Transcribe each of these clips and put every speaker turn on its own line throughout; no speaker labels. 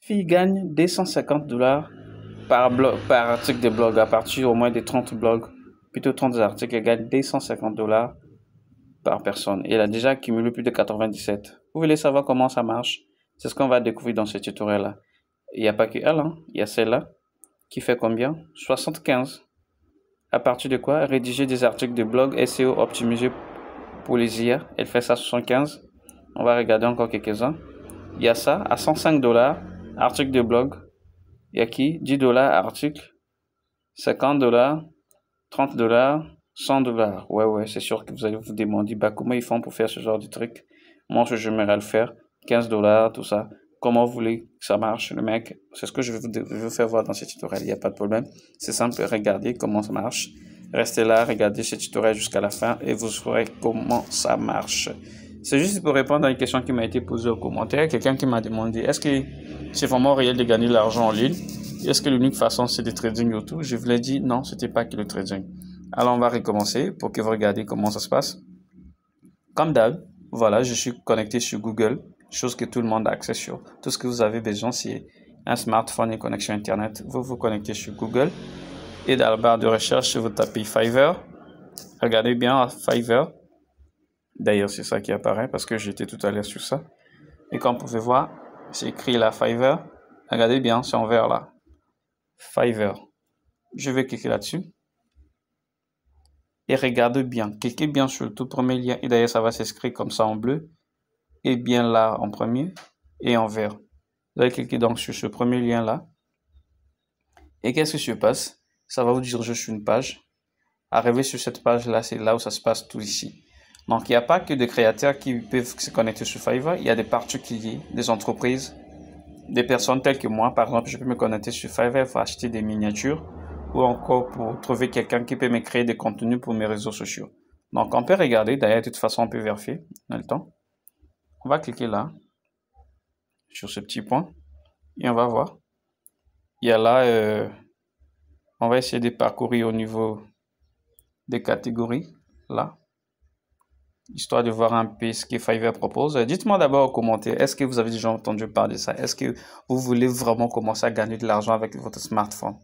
fille gagne 250 $ par article de blog. À partir au moins de 30 blogs, plutôt 30 articles, elle gagne 250 $ par personne. Et elle a déjà accumulé plus de 97. Vous voulez savoir comment ça marche? C'est ce qu'on va découvrir dans ce tutoriel-là. Il n'y a pas que elle, hein. Il y a celle-là qui fait combien? 75. À partir de quoi? Rédiger des articles de blog SEO optimisés pour les IA. Elle fait ça à 75. On va regarder encore quelques-uns. Il y a ça à 105 $, article de blog. Il y a qui? 10 $ article, 50 $, 30 $, 100 $. Ouais, c'est sûr que vous allez vous demander comment ils font pour faire ce genre de truc. Moi, j'aimerais le faire. 15 $, tout ça. Comment vous voulez que ça marche, le mec? C'est ce que je vais vous faire voir dans ce tutoriel. Il n'y a pas de problème. C'est simple. Regardez comment ça marche. Restez là, regardez ce tutoriel jusqu'à la fin et vous saurez comment ça marche. C'est juste pour répondre à une question qui m'a été posée au commentaire. Quelqu'un qui m'a demandé, est-ce que c'est vraiment réel de gagner de l'argent en ligne? Est-ce que l'unique façon c'est du trading ou tout? Je vous l'ai dit, non, c'était pas que le trading. Alors on va recommencer pour que vous regardiez comment ça se passe. Comme d'hab, voilà, je suis connecté sur Google, chose que tout le monde a accès sur. Tout ce que vous avez besoin, c'est un smartphone et connexion Internet. Vous vous connectez sur Google et dans la barre de recherche, vous tapez Fiverr. Regardez bien Fiverr. D'ailleurs, c'est ça qui apparaît parce que j'étais tout à l'heure sur ça. Et comme vous pouvez voir, c'est écrit là Fiverr. Regardez bien, c'est en vert là. Fiverr. Je vais cliquer là-dessus. Et regardez bien. Cliquez bien sur le tout premier lien. Et d'ailleurs, ça va s'inscrire comme ça en bleu. Et bien là en premier et en vert. Vous allez cliquer donc sur ce premier lien là. Et qu'est-ce qui se passe? Ça va vous diriger sur une page. Arriver sur cette page là, c'est là où ça se passe tout ici. Donc, il n'y a pas que des créateurs qui peuvent se connecter sur Fiverr. Il y a des particuliers, des entreprises, des personnes telles que moi. Par exemple, je peux me connecter sur Fiverr pour acheter des miniatures ou encore pour trouver quelqu'un qui peut me créer des contenus pour mes réseaux sociaux. Donc, on peut regarder. D'ailleurs, de toute façon, on peut vérifier. On a le temps. On va cliquer là, sur ce petit point, et on va voir. Il y a là, on va essayer de parcourir au niveau des catégories, là. Histoire de voir un peu ce que Fiverr propose. Dites-moi d'abord en commentaire, est-ce que vous avez déjà entendu parler de ça? Est-ce que vous voulez vraiment commencer à gagner de l'argent avec votre smartphone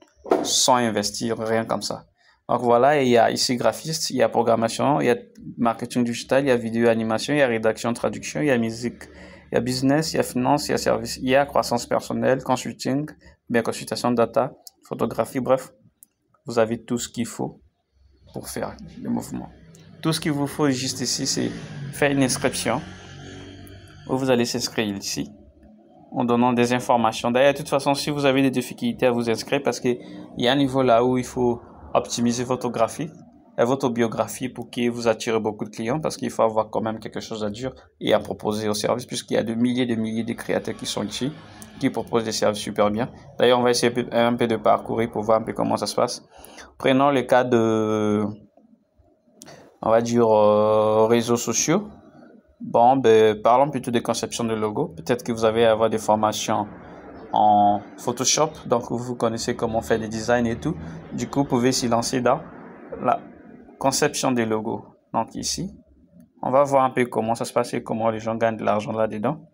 sans investir, rien comme ça? Donc voilà, il y a ici graphiste, il y a programmation, il y a marketing digital, il y a vidéo animation, il y a rédaction, traduction, il y a musique, il y a business, il y a finance, il y a service, il y a croissance personnelle, consulting, bien consultation de data, photographie, bref, vous avez tout ce qu'il faut pour faire le mouvement. Tout ce qu'il vous faut juste ici, c'est faire une inscription où vous allez s'inscrire ici en donnant des informations. D'ailleurs, de toute façon, si vous avez des difficultés à vous inscrire, parce qu'il y a un niveau là où il faut optimiser votre graphie et votre biographie pour que vous attirez beaucoup de clients, parce qu'il faut avoir quand même quelque chose à dire et à proposer au service, puisqu'il y a de milliers de créateurs qui sont ici, qui proposent des services super bien. D'ailleurs, on va essayer un peu de parcourir pour voir un peu comment ça se passe. Prenons le cas de... on va dire réseaux sociaux. Bon, parlons plutôt de conception de logo. Peut-être que vous avez à avoir des formations en Photoshop, donc vous connaissez comment faire des designs et tout. Du coup, vous pouvez s'y lancer dans la conception des logos. Donc ici, on va voir un peu comment ça se passe et comment les gens gagnent de l'argent là-dedans.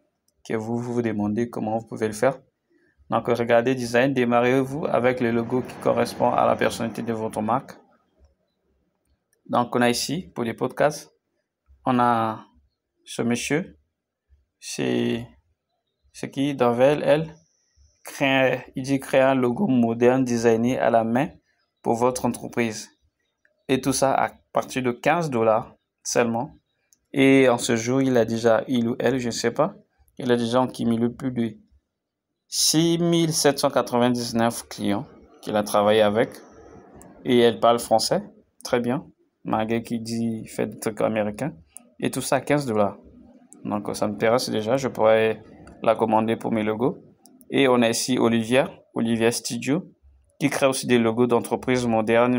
Que vous demandez comment vous pouvez le faire. Donc regardez design, démarrez-vous avec le logo qui correspond à la personnalité de votre marque. Donc, on a ici, pour les podcasts, on a ce monsieur, c'est qui, Davel, elle, il dit créer un logo moderne designé à la main pour votre entreprise. Et tout ça à partir de 15 $ seulement. Et en ce jour, il ou elle, je ne sais pas, il a déjà accumulé plus de 6799 clients qu'il a travaillé avec. Et elle parle français, très bien. Malgré qui fait des trucs américains. Et tout ça à 15 $. Donc ça m'intéresse déjà. Je pourrais la commander pour mes logos. Et on a ici Olivia Studio, qui crée aussi des logos d'entreprises modernes,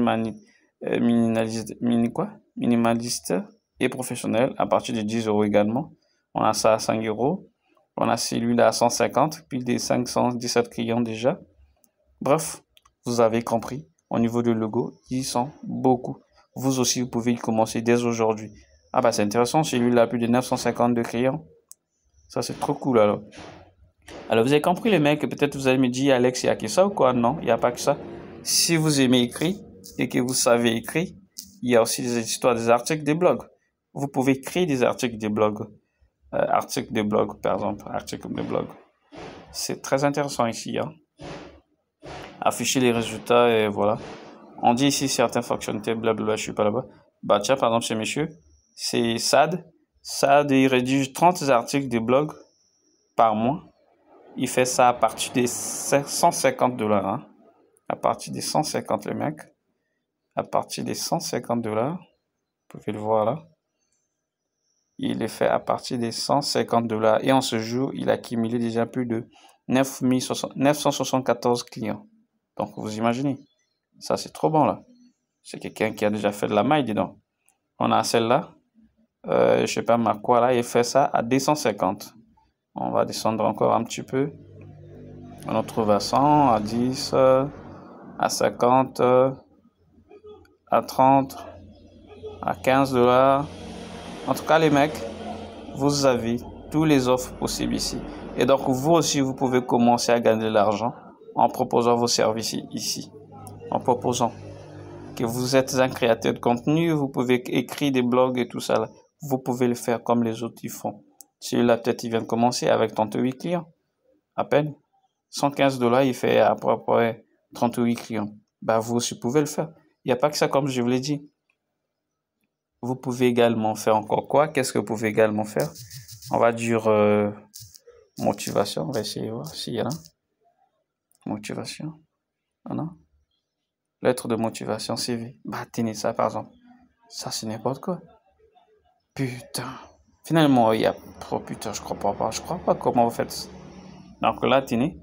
minimalistes et professionnels à partir de 10 € également. On a ça à 5 €. On a celui-là à 150, puis des 517 clients déjà. Bref, vous avez compris. Au niveau de logo, ils sont beaucoup. Vous aussi, vous pouvez y commencer dès aujourd'hui. Ah bah c'est intéressant, celui-là a plus de 952 clients. Ça c'est trop cool alors. Alors, vous avez compris, les mecs, peut-être vous allez me dire, Alex, il n'y a que ça ou quoi? Non, il n'y a pas que ça. Si vous aimez écrire et que vous savez écrire, il y a aussi des histoires, des articles, des blogs. Vous pouvez écrire des articles, des blogs. Articles de blog, par exemple. Articles de blog. C'est très intéressant ici. Hein. Afficher les résultats et voilà. On dit ici certaines fonctionnalités, blablabla, je suis pas là-bas. Bah tiens, par exemple, ce monsieur, c'est Sad. Sad, il rédige 30 articles de blog par mois. Il fait ça à partir des $150. Hein. À partir des 150, les mecs. À partir des $150. Vous pouvez le voir là. Il est fait à partir des $150. Et en ce jour, il a accumulé déjà plus de 974 clients. Donc, vous imaginez. Ça, c'est trop bon là. C'est quelqu'un qui a déjà fait de la maille, dis donc. On a celle-là. Je sais pas ma quoi là. Il fait ça à 250. On va descendre encore un petit peu. On en trouve à 100, à 10, à 50, à 30, à $15. En tout cas, les mecs, vous avez tous les offres possibles ici. Et donc, vous aussi, vous pouvez commencer à gagner de l'argent en proposant vos services ici. En proposant que vous êtes un créateur de contenu, vous pouvez écrire des blogs et tout ça. Là. Vous pouvez le faire comme les autres ils font. Celui-là, peut-être, il vient de commencer avec 38 clients. À peine. $115, il fait à peu près 38 clients. Bah, vous aussi pouvez le faire. Il n'y a pas que ça, comme je vous l'ai dit. Vous pouvez également faire encore quoi? Qu'est-ce que vous pouvez également faire? On va dire motivation. On va essayer de voir s'il y en a. Motivation. Ah non? Lettre de motivation, CV. Bah, tenez ça, par exemple. Ça, c'est n'importe quoi. Putain. Finalement, il y a... Oh, putain, je crois pas. Je crois pas comment vous faites ça. Donc là, tenez.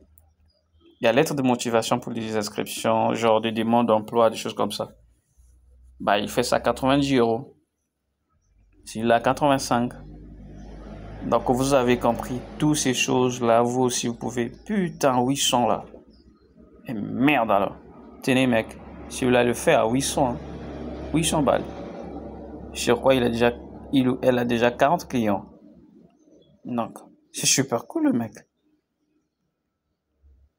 Il y a lettre de motivation pour les inscriptions, genre des demandes d'emploi, des choses comme ça. Bah, il fait ça à 90 €. S'il a 85. Donc, vous avez compris toutes ces choses-là. Vous aussi, vous pouvez. Putain, 800 là. Et merde alors. Tenez, mec. Si vous voulez le faire à 800, hein. 800 balles. Sur quoi il ou elle a déjà 40 clients. Donc, c'est super cool, le mec.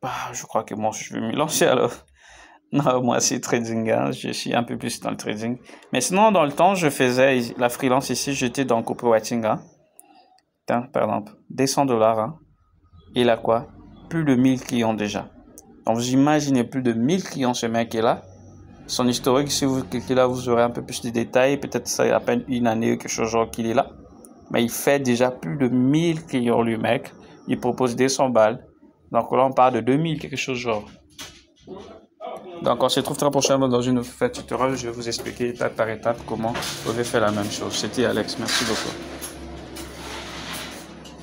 Bah, je crois que moi, je vais me lancer alors. Non, moi, c'est trading. Hein. Je suis un peu plus dans le trading. Mais sinon, dans le temps, je faisais la freelance ici. J'étais dans le copywriting. Hein. Par exemple, des $100. Hein. Il a quoi? Plus de 1000 clients déjà. Donc, vous imaginez plus de 1000 clients, ce mec est là. Son historique, si vous cliquez là, vous aurez un peu plus de détails. Peut-être ça à peine une année ou quelque chose genre qu'il est là. Mais il fait déjà plus de 1000 clients, lui, mec. Il propose des 100 balles. Donc là, on parle de 2000, quelque chose genre. Donc, on se retrouve très prochainement dans une autre tutoriel. Je vais vous expliquer étape par étape comment vous pouvez faire la même chose. C'était Alex. Merci beaucoup.